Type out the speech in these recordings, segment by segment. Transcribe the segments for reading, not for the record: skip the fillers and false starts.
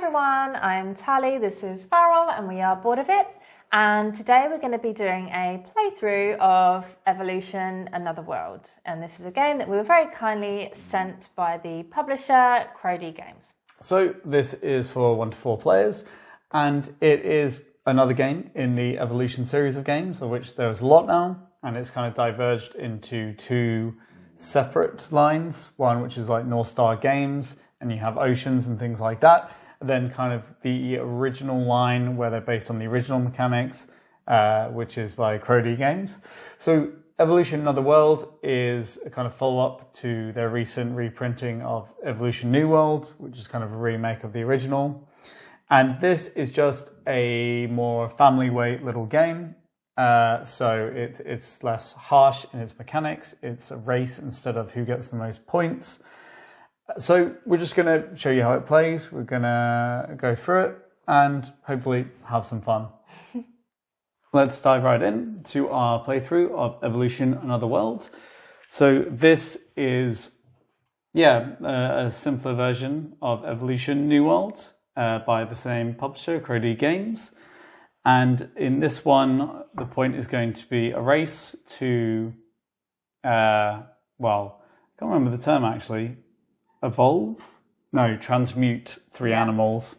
everyone, I'm Tally, this is Farrell and we are Bored of It, and today we're going to be doing a playthrough of Evolution Another World, and this is a game that we were very kindly sent by the publisher Crody Games. So this is for 1 to 4 players, and it is another game in the Evolution series of games, of which there's a lot now, and it's kind of diverged into 2 separate lines, one which is like North Star Games, and you have Oceans and things like that. And then kind of the original line where they're based on the original mechanics, which is by Crody Games. So Evolution Another World is a kind of follow-up to their recent reprinting of Evolution New World, which is kind of a remake of the original. And this is just a more family weight little game. So it's less harsh in its mechanics. It's a race instead of who gets the most points. So we're just going to show you how it plays. We're going to go through it and hopefully have some fun. Let's dive right in to our playthrough of Evolution Another World. So this is, a simpler version of Evolution New World by the same publisher, Crody Games. And in this one, the point is going to be a race to, I can't remember the term actually. Transmute 3 animals.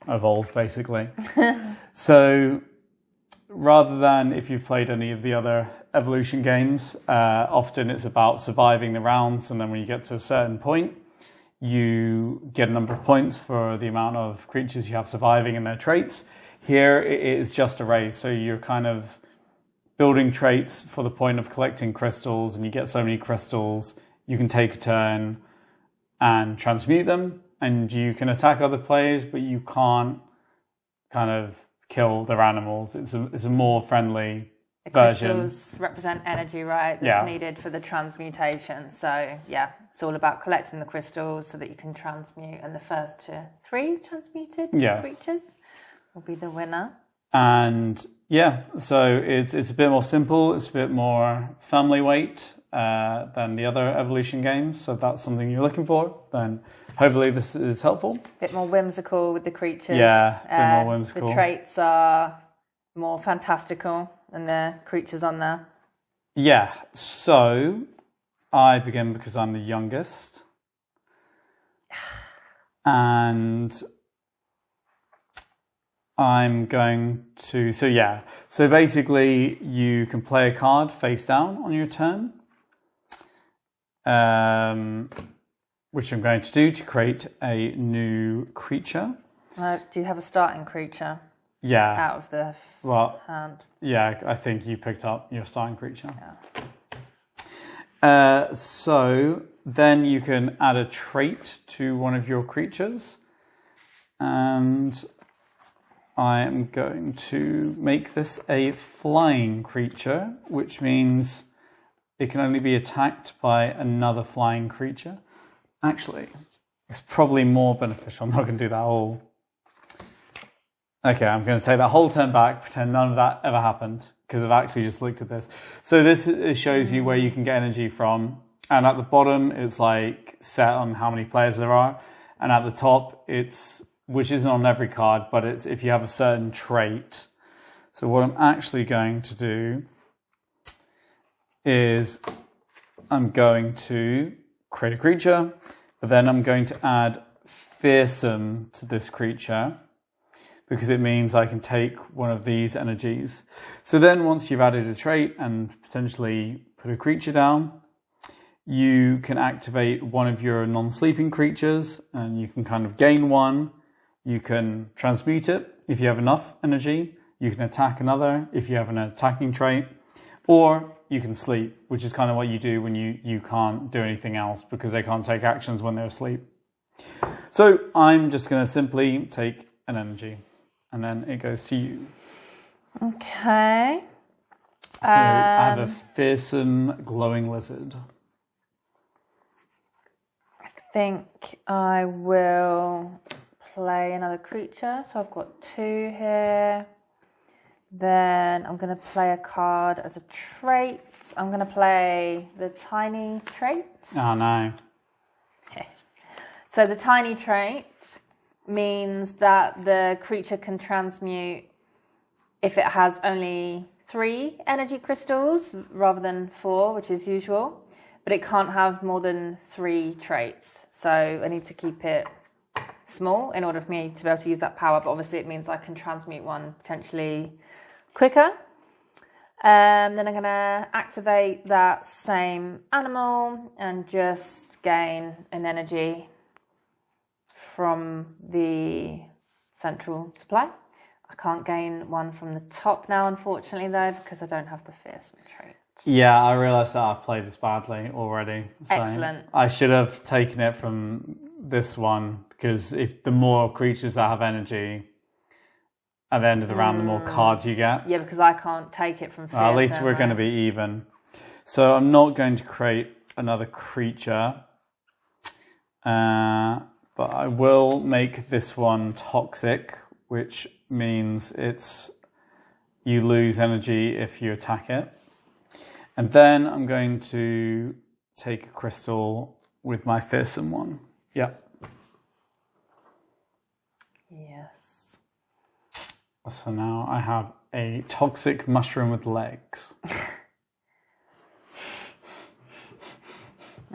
Evolve, basically. So rather than if you've played any of the other Evolution games, often it's about surviving the rounds, and then when you get to a certain point, you get a number of points for the amount of creatures you have surviving and their traits. Here it is just a race, so you're kind of building traits for the point of collecting crystals, and you get so many crystals, you can take a turn and transmute them, and you can attack other players, but you can't kind of kill their animals. It's a more friendly version. Crystals represent energy, right? That's needed for the transmutation. So it's all about collecting the crystals so that you can transmute, and the first to 3 transmuted creatures will be the winner. And so it's a bit more simple. It's a bit more family weight than the other Evolution games. So if that's something you're looking for, then hopefully this is helpful. A bit more whimsical with the creatures. Yeah, a bit more whimsical. The traits are more fantastical than the creatures on there. Yeah, so I begin because I'm the youngest. And I'm going to, so basically you can play a card face down on your turn, which I'm going to do to create a new creature. Do you have a starting creature? Yeah. Out of the hand? Yeah, I think you picked up your starting creature. Yeah. So then you can add a trait to one of your creatures, and I am going to make this a flying creature, which means it can only be attacked by another flying creature. Actually, it's probably more beneficial. I'm not going to do that whole... Okay, I'm going to take that whole turn back, pretend none of that ever happened, because I've actually just looked at this. So this shows you where you can get energy from, and at the bottom it's like set on how many players there are, and at the top it's... which isn't on every card, but it's if you have a certain trait. So what I'm actually going to do is I'm going to create a creature, but then I'm going to add fearsome to this creature because it means I can take one of these energies. So then once you've added a trait and potentially put a creature down, you can activate one of your non-sleeping creatures, and you can kind of gain one. You can transmute it if you have enough energy. You can attack another if you have an attacking trait. Or you can sleep, which is kind of what you do when you can't do anything else because they can't take actions when they're asleep. So I'm just going to simply take an energy, and then it goes to you. Okay. So I have a fearsome glowing lizard. I think I will play another creature. So I've got 2 here. Then I'm going to play a card as a trait. I'm going to play the tiny trait. Oh, no. Okay. So the tiny trait means that the creature can transmute if it has only 3 energy crystals rather than 4, which is usual. But it can't have more than 3 traits. So I need to keep it small in order for me to be able to use that power. But obviously it means I can transmute one potentially quicker. Then I'm going to activate that same animal and just gain an energy from the central supply. I can't gain one from the top now, unfortunately, though, because I don't have the fearsome trait. Yeah, I realised that I've played this badly already. So Excellent. I should have taken it from this one, because if the more creatures that have energy, at the end of the round, the more cards you get. Yeah, because I can't take it from fearsome. At least we're going to be even. So I'm not going to create another creature, but I will make this one toxic, which means you lose energy if you attack it. And then I'm going to take a crystal with my fearsome one. Yeah. Yes. So now I have a toxic mushroom with legs.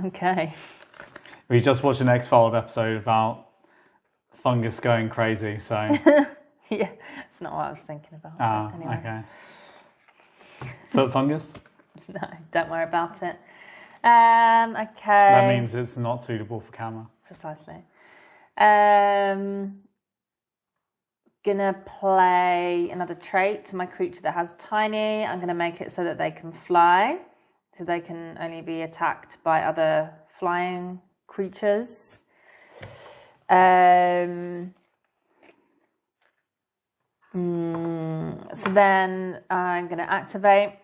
Okay. We just watched an X-Files episode about fungus going crazy, so... Yeah, it's not what I was thinking about. Anyway. Okay. Foot fungus? No, don't worry about it. Okay. That means it's not suitable for camera. Precisely. Gonna play another trait to my creature that has tiny. I'm gonna make it so that they can fly, so they can only be attacked by other flying creatures. So then I'm gonna activate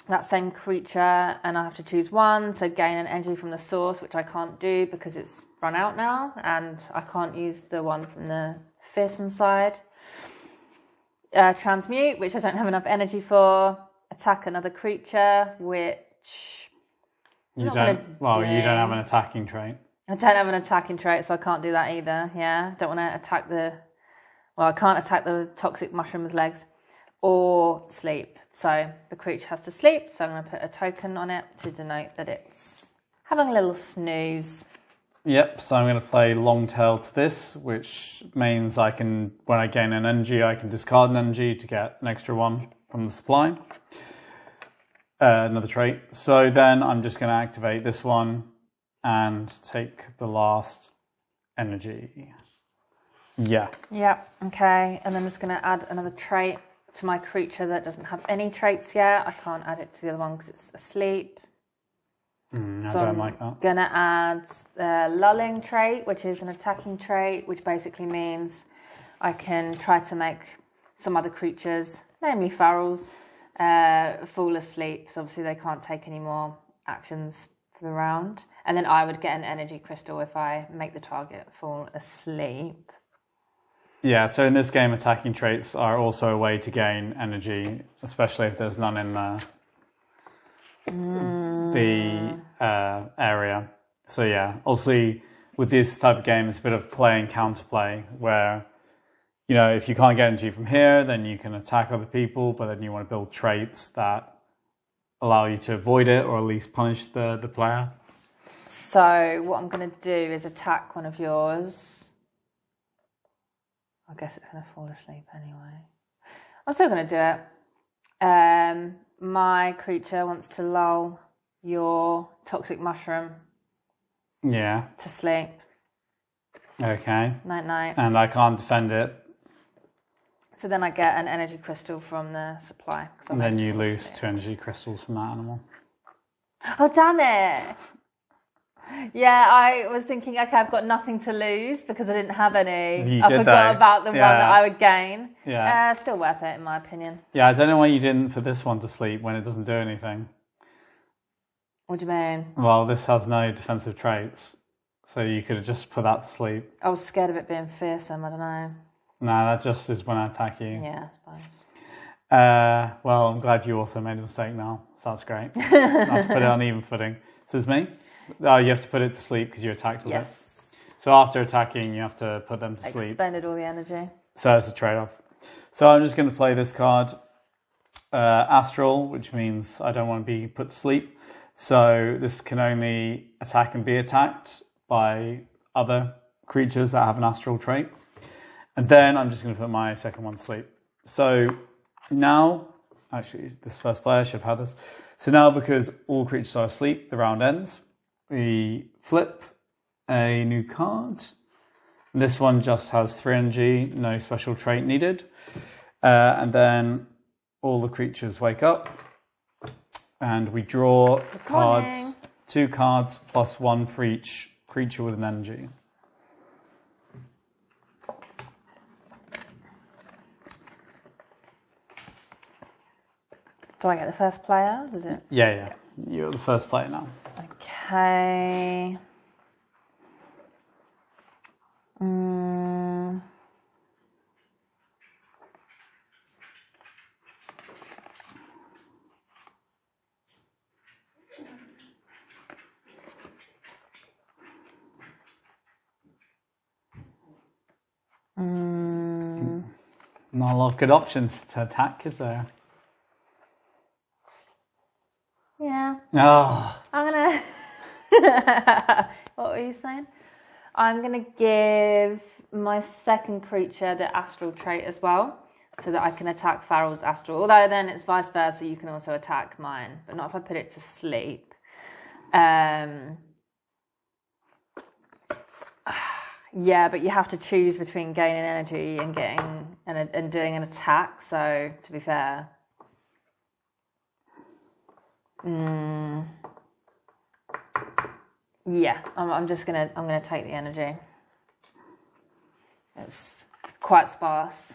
that same creature, and I have to choose one, so gain an energy from the source, which I can't do because it's run out now, and I can't use the one from the fearsome side. Transmute, which I don't have enough energy for. Attack another creature, which you don't have an attacking trait. I don't have an attacking trait, so I can't do that either. Yeah, don't want to attack I can't attack the toxic mushroom with legs or sleep. So the creature has to sleep, so I'm going to put a token on it to denote that it's having a little snooze. Yep, so I'm going to play long tail to this, which means when I gain an energy, I can discard an energy to get an extra one from the supply. Another trait. So then I'm just going to activate this one and take the last energy. Yeah. Yep, okay. And then I'm just going to add another trait to my creature that doesn't have any traits yet. I can't add it to the other one because it's asleep. I don't like that. I'm going to add the lulling trait, which is an attacking trait, which basically means I can try to make some other creatures, namely ferals, fall asleep. So obviously they can't take any more actions for the round. And then I would get an energy crystal if I make the target fall asleep. Yeah, so in this game, attacking traits are also a way to gain energy, especially if there's none in the area. So yeah, obviously with this type of game, it's a bit of play and counterplay where, if you can't get energy from here, then you can attack other people, but then you want to build traits that allow you to avoid it or at least punish the player. So what I'm going to do is attack one of yours. I guess it's going to fall asleep anyway. I'm still going to do it. My creature wants to lull your toxic mushroom to sleep. Okay. Night-night. And I can't defend it. So then I get an energy crystal from the supply. And then you lose 2 energy crystals from that animal. Oh, damn it! Yeah, I was thinking, okay, I've got nothing to lose because I didn't have any. I forgot about the one that I would gain. Yeah. Still worth it, in my opinion. Yeah, I don't know why you didn't for this one to sleep when it doesn't do anything. What do you mean? Well, this has no defensive traits, so you could have just put that to sleep. I was scared of it being fearsome, I don't know. No, that just is when I attack you. Yeah, I suppose. Well, I'm glad you also made a mistake now, so that's great. Let's put it on even footing. So it's me? Oh, you have to put it to sleep because you attacked with it. So after attacking, you have to put them to sleep. Expended all the energy. So it's a trade-off. So I'm just going to play this card, Astral, which means I don't want to be put to sleep. So this can only attack and be attacked by other creatures that have an Astral trait. And then I'm just going to put my second one to sleep. So now, actually, this first player should have had this. So now, because all creatures are asleep, the round ends. We flip a new card. This one just has 3 energy, no special trait needed. And then all the creatures wake up. And we draw cards, 2 cards plus 1 for each creature with an energy. Do I get the first player? Is it? Yeah. You're the first player now. Okay. Not a lot of good options to attack, is there? Yeah. Oh. I'm gonna. What were you saying? I'm gonna give my second creature the astral trait as well, so that I can attack Farrell's astral. Although then it's vice versa, you can also attack mine, but not if I put it to sleep. Yeah, but you have to choose between gaining energy and getting and doing an attack. So to be fair. Yeah, I'm gonna take the energy. It's quite sparse.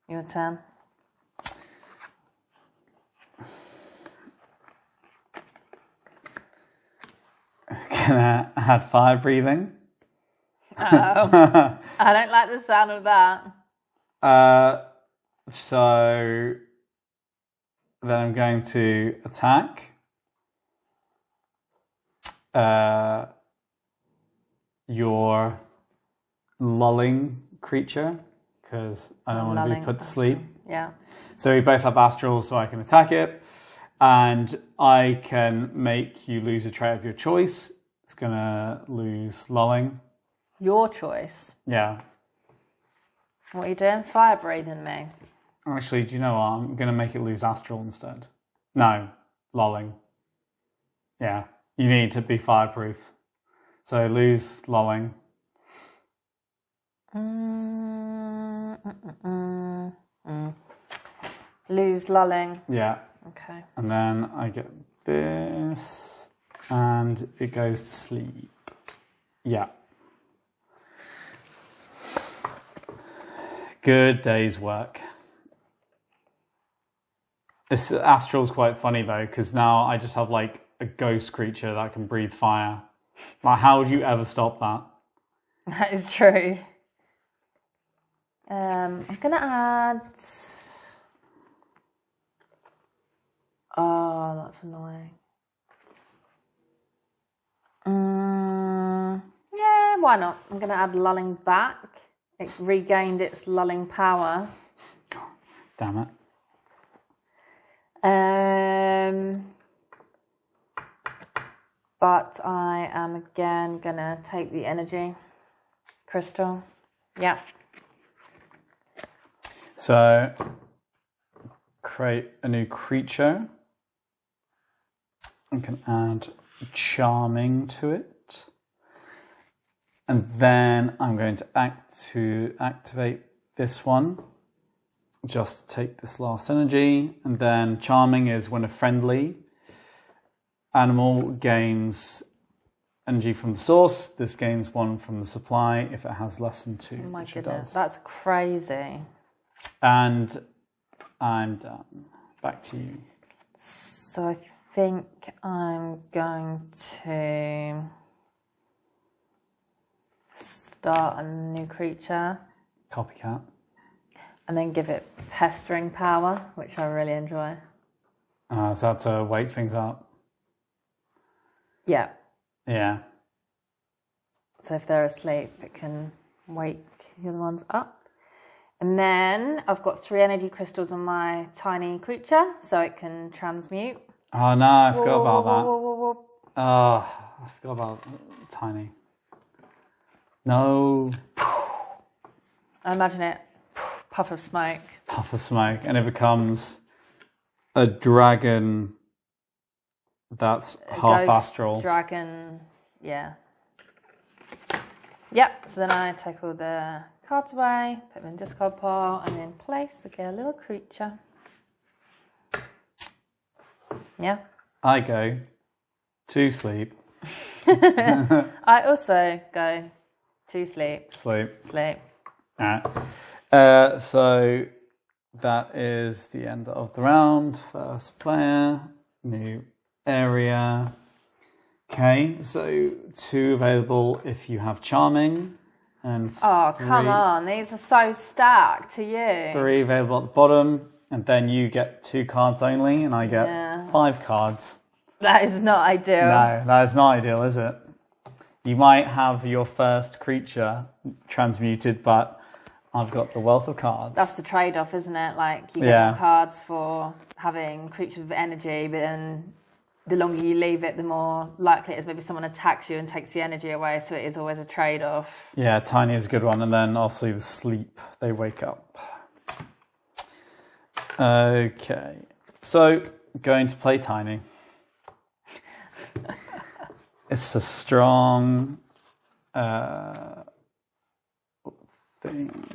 Your turn. Gonna add fire breathing. Uh-oh. I don't like the sound of that. So then I'm going to attack your lulling creature, because I don't want to be put to sleep. Yeah. So we both have astral, so I can attack it, and I can make you lose a trait of your choice. It's going to lose lulling. Your choice. Yeah. What are you doing? Fire breathing me. Actually, do you know what? I'm going to make it lose astral instead. No, lulling. Yeah, you need to be fireproof. So lose lulling. Lose lulling. Yeah. Okay. And then I get this, and it goes to sleep. Yeah. Good day's work. This astral's quite funny though, because now I just have like a ghost creature that can breathe fire. Like, how would you ever stop that? That is true. I'm gonna add. Oh, that's annoying. Yeah, why not? I'm gonna add lulling back. It regained its lulling power. Damn it. But I am again gonna take the energy crystal. Yeah. So create a new creature. I can add charming to it. And then I'm going to activate this one. Just take this last energy. And then charming is when a friendly animal gains energy from the source. This gains 1 from the supply if it has less than 2. Oh my which goodness, it does. that's crazy. And I'm done. Back to you. So I think I'm going to start a new creature. Copycat. And then give it pestering power, which I really enjoy. So that's to wake things up. Yeah. Yeah. So if they're asleep, it can wake the other ones up. And then I've got 3 energy crystals on my tiny creature, so it can transmute. Oh no, I forgot about that. Whoa. Oh, I forgot about tiny. No. I imagine it, puff of smoke. Puff of smoke, and it becomes a dragon that's half Ghost astral. Dragon, yeah. Yep, so then I take all the cards away, put them in discard pile, and then place the little creature. Yeah. I go to sleep. I also go to sleep. Sleep. Sleep. So that is the end of the round. First player, new area. Okay, so 2 available if you have charming, and Oh, come on, these are so stacked to you. 3 available at the bottom, and then you get 2 cards only, and I get 5 cards. That is not ideal. No, that is not ideal, is it? You might have your first creature transmuted, but I've got the wealth of cards. That's the trade-off, isn't it? Like, you get more cards for having creatures with energy, but then the longer you leave it, the more likely it is maybe someone attacks you and takes the energy away, so it is always a trade-off. Yeah, tiny is a good one, and then obviously the sleep, they wake up. Okay, so going to play tiny. It's a strong thing.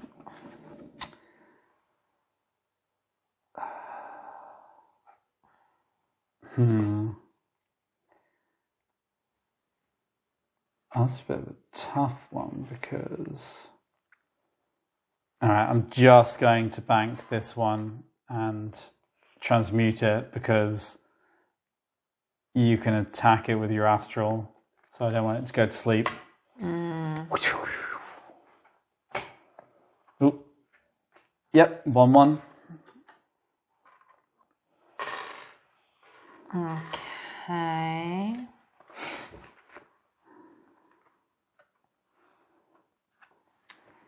That's a bit of a tough one because... Alright, I'm just going to bank this one and transmute it because you can attack it with your astral, so I don't want it to go to sleep. Ooh. Yep, 1/1. Okay.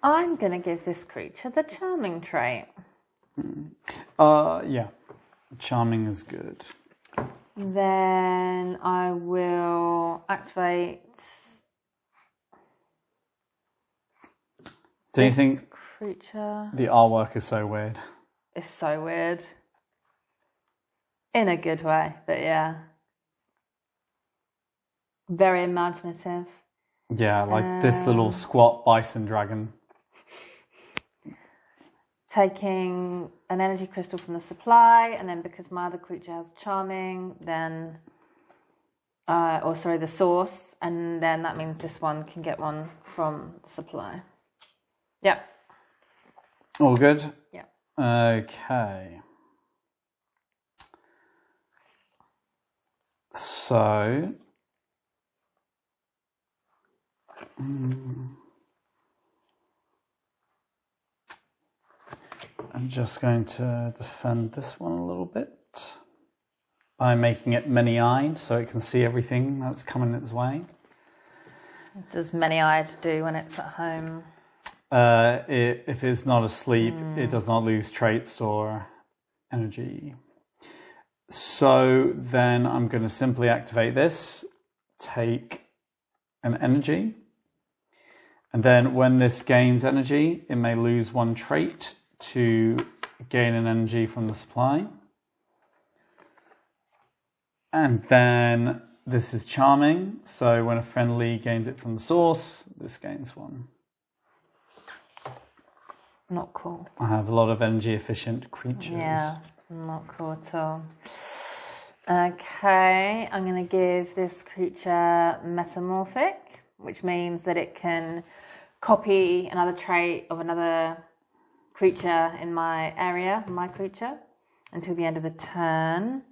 I'm going to give this creature the charming trait. Yeah. Charming is good. Then I will activate. Do you think creature? The artwork is so weird? It's so weird. In a good way, but yeah. Very imaginative. Yeah, like this little squat bison dragon. Taking an energy crystal from the supply, and then because my other creature has charming, then the source, and then that means this one can get one from the supply. Yep. All good? Yep. Okay. So I'm just going to defend this one a little bit by making it many-eyed so it can see everything that's coming its way. What does many-eyed do when it's at home? If it's not asleep, it does not lose traits or energy. So then I'm going to simply activate this, take an energy, and then when this gains energy, it may lose 1 trait to gain an energy from the supply. And then this is charming, so when a friendly gains it from the source, this gains 1. Not cool. I have a lot of energy efficient creatures. Yeah, not cool at all. Okay, I'm going to give this creature metamorphic, which means that it can copy another trait of another creature in my area, my creature, until the end of the turn.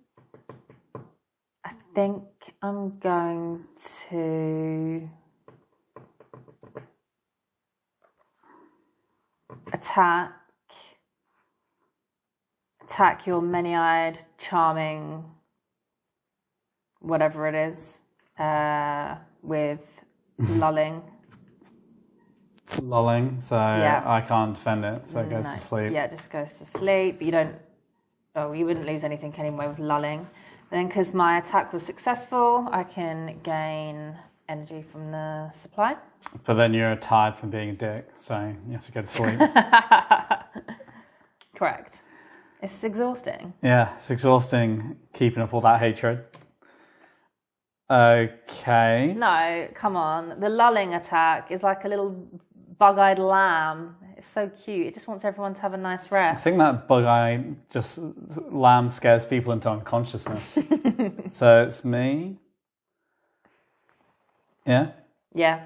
I think I'm going to attack your many-eyed, charming, whatever it is, with lulling. lulling, so I can't defend it, so it goes to sleep. Yeah, it just goes to sleep. You don't. Oh, you wouldn't lose anything anyway with lulling. And then, because my attack was successful, I can gain energy from the supply. But then you're tired from being a dick, so you have to go to sleep. Correct. It's exhausting. Yeah, it's exhausting keeping up all that hatred. Okay. No, come on. The lulling attack is like a little bug-eyed lamb. It's so cute. It just wants everyone to have a nice rest. I think that bug-eyed lamb scares people into unconsciousness. So it's me. Yeah? Yeah.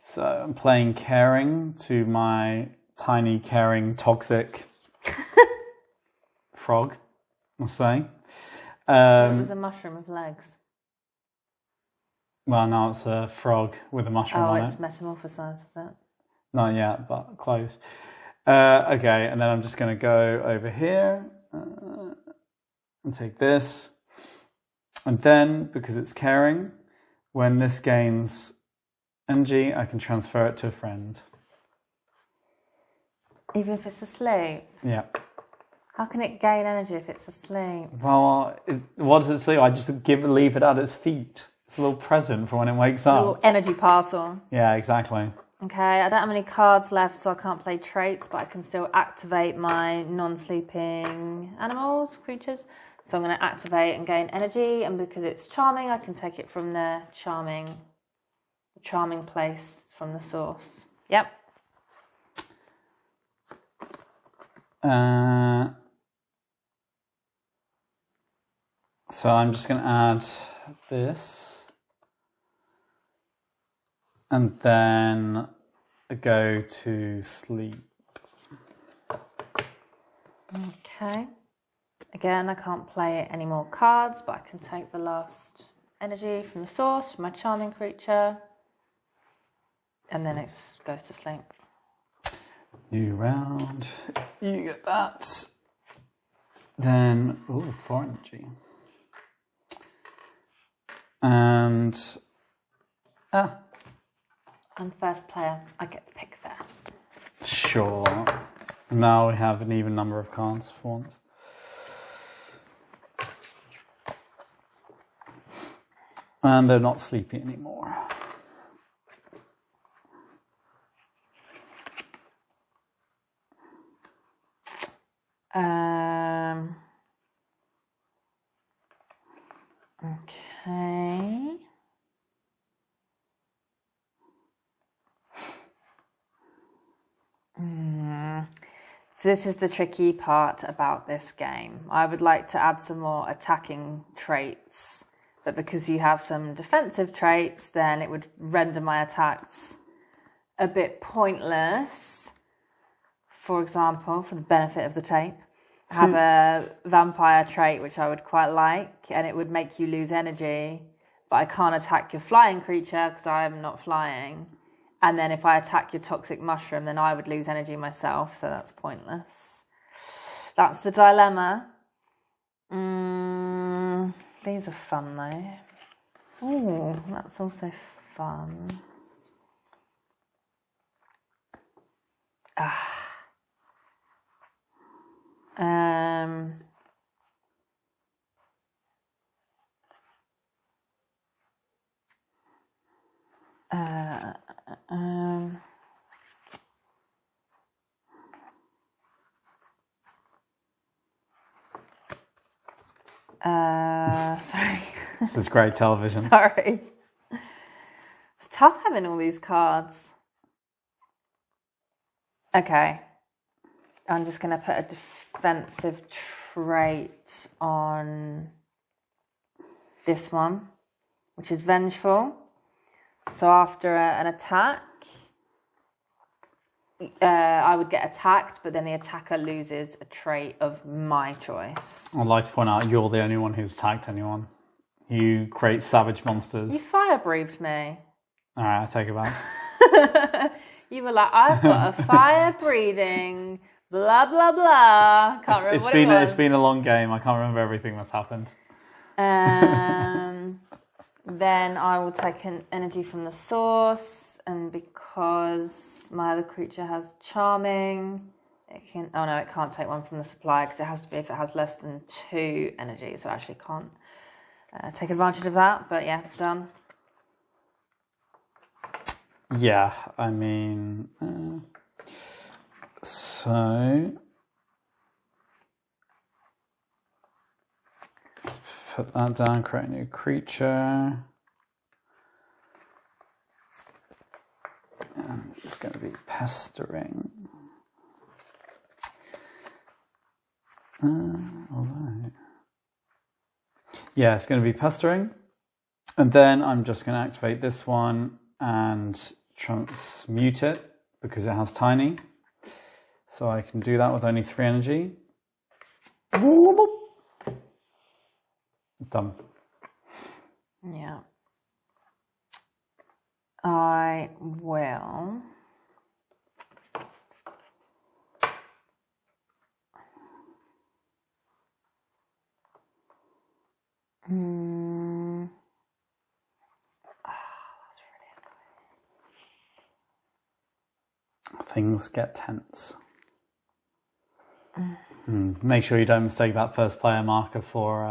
So I'm playing caring to my tiny, caring, toxic frog, I'll say. It was a mushroom with legs. Well, now it's a frog with a mushroom on it. Oh, it's metamorphosized, is it? Not yet, but close. Okay, and then I'm just going to go over here and take this. And then, because it's caring, when this gains energy, I can transfer it to a friend. Even if it's asleep? Yeah. How can it gain energy if it's asleep? Well, what does it do? I just leave it at its feet. It's a little present for when it wakes up. A little energy parcel. Yeah, exactly. Okay, I don't have any cards left, so I can't play traits, but I can still activate my non-sleeping animals, creatures. So I'm going to activate and gain energy, and because it's charming, I can take it from the charming place from the source. Yep. So I'm just going to add this. And then go to sleep. Okay. Again, I can't play any more cards, but I can take the last energy from the source, from my charming creature. And then it just goes to sleep. New round. You get that. Then, 4 energy. And, I'm first player. I get to pick first. Sure. Now we have an even number of cards for once. And they're not sleepy anymore. Okay. So this is the tricky part about this game. I would like to add some more attacking traits, but because you have some defensive traits, then it would render my attacks a bit pointless. For example, for the benefit of the tape, I have a vampire trait which I would quite like, and it would make you lose energy, but I can't attack your flying creature because I am not flying. And then if I attack your toxic mushroom, then I would lose energy myself, so that's pointless. That's the dilemma. These are fun, though. Ooh, that's also fun. Sorry. This is great television. Sorry. It's tough having all these cards. Okay. I'm just going to put a defensive trait on this one, which is vengeful. So after an attack, I would get attacked, but then the attacker loses a trait of my choice. I'd like to point out you're the only one who's attacked anyone. You create savage monsters. You fire-breathed me. All right, I take it back. You were like, I've got a fire-breathing, blah, blah, blah. Can't remember what it was. It's been a long game. I can't remember everything that's happened. Then I will take an energy from the source, and because because my other creature has charming. It can. Oh no, it can't take one from the supply because it has to be if it has less than 2 energy. So I actually can't take advantage of that. But yeah, done. Yeah, I mean, so let's put that down. Create a new creature. And it's going to be pestering. All right. Yeah, it's going to be pestering. And then I'm just going to activate this one and transmute it because it has tiny. So I can do that with only 3 energy. Done. Yeah. I will. Things get tense. Make sure you don't mistake that first player marker for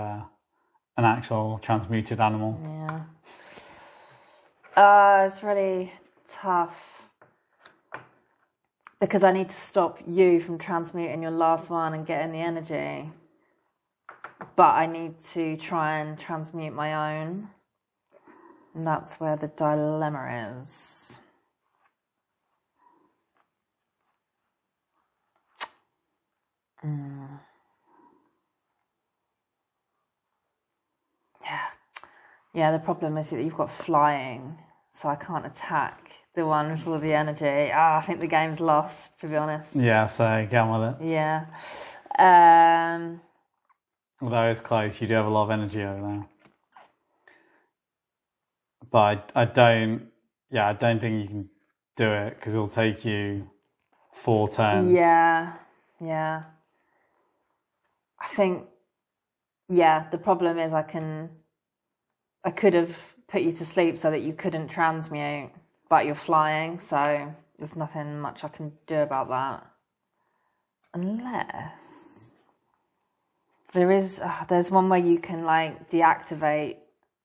an actual transmuted animal. Yeah. It's really tough because I need to stop you from transmuting your last one and getting the energy. But I need to try and transmute my own. And that's where the dilemma is. Yeah, the problem is that you've got flying, so I can't attack the one with all the energy. I think the game's lost, to be honest. Yeah, so get on with it. Yeah. Although it's close, you do have a lot of energy over there. But I don't think you can do it because it'll take you 4 turns. Yeah. I think, the problem is I could have put you to sleep so that you couldn't transmute, but you're flying, so there's nothing much I can do about that. Unless there's one where you can like deactivate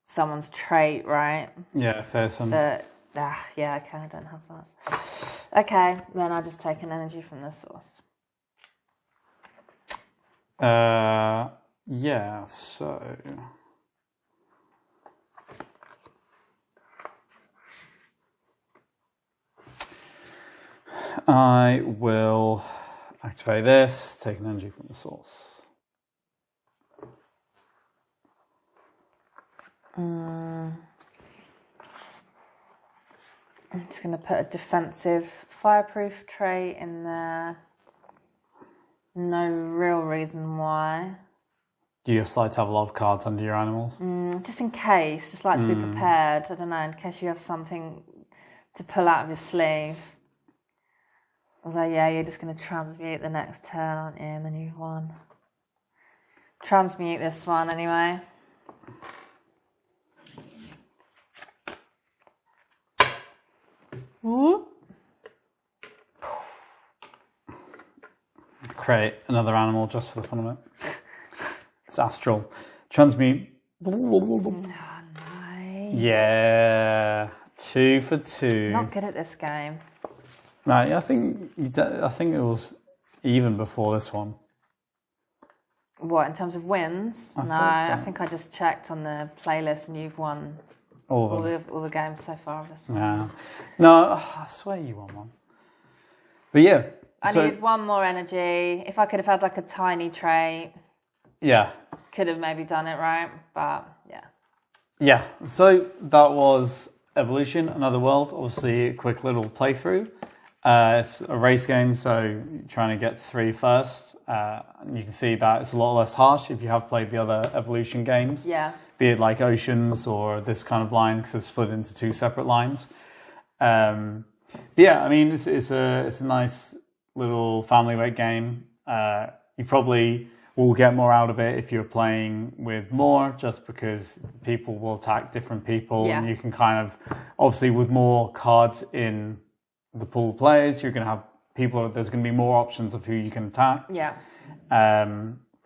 someone's trait, right? Yeah, fearsome. Okay, I don't have that. Okay, then I'll just take an energy from the source. Yeah, so I will activate this, take an energy from the source. I'm just going to put a defensive fireproof trait in there. No real reason why. Do you just like to have a lot of cards under your animals? Just in case, just like to be prepared. I don't know, in case you have something to pull out of your sleeve. Although, yeah, you're just going to transmute the next turn, aren't you? And then you've won. Transmute this one anyway. Ooh. Create another animal just for the fun of it. It's astral. Transmute. Nice. Yeah. 2 for 2. Not good at this game. No, I think it was even before this one. What, in terms of wins? I think I just checked on the playlist and you've won all the games so far of this one. Yeah. No, I swear you won one. But yeah. I needed one more energy. If I could have had like a tiny trait. Yeah. Could have maybe done it right, but yeah. Yeah, so that was Evolution, Another World. Obviously, a quick little playthrough. It's a race game, so you're trying to get 3 first. And you can see that it's a lot less harsh if you have played the other Evolution games. Yeah. Be it like Oceans or this kind of line, because it's split into 2 separate lines. But yeah, I mean, it's a nice little family weight game. You probably will get more out of it if you're playing with more, just because people will attack different people, and you can kind of, obviously with more cards in the pool of players. You're going to have people. There's going to be more options of who you can attack. Yeah.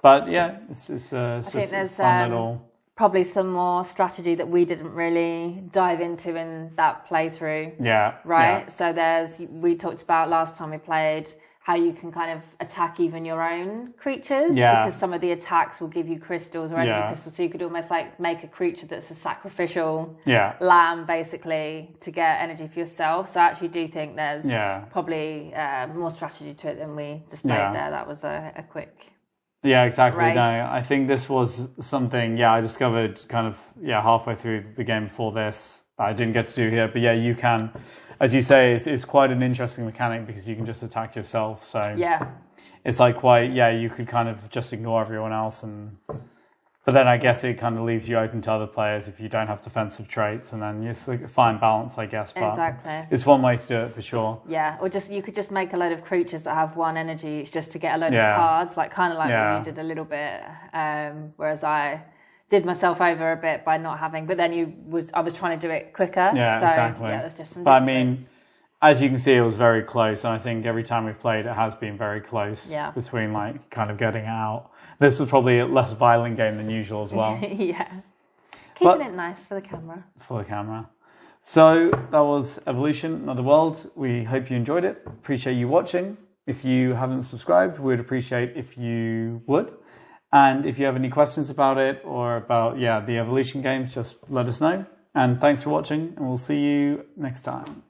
But yeah, it's just I think there's fun little. Probably some more strategy that we didn't really dive into in that playthrough. Yeah. Right. Yeah. So we talked about last time we played how you can kind of attack even your own creatures. Yeah. Because some of the attacks will give you crystals or energy crystals. So you could almost like make a creature that's a sacrificial lamb basically to get energy for yourself. So I actually do think there's probably more strategy to it than we displayed there. That was a quick. Yeah, exactly. Race. No, I think this was something, I discovered kind of, halfway through the game before this that I didn't get to do here. But yeah, you can, as you say, it's quite an interesting mechanic because you can just attack yourself. So it's like you could kind of just ignore everyone else. But then I guess it kind of leaves you open to other players if you don't have defensive traits, and then it's like a fine balance, I guess. But exactly. It's one way to do it for sure. Yeah, or you could just make a load of creatures that have one energy just to get a load of cards, like kind of like what you did a little bit. Whereas I did myself over a bit by not having, but then I was trying to do it quicker. Yeah, so, exactly. Yeah, there's just some. But I mean, as you can see, it was very close, and I think every time we've played, it has been very close between like kind of getting out. This was probably a less violent game than usual as well. Keeping it nice for the camera. For the camera. So that was Evolution, Another World. We hope you enjoyed it. Appreciate you watching. If you haven't subscribed, we'd appreciate if you would. And if you have any questions about it or about the Evolution games, just let us know. And thanks for watching, and we'll see you next time.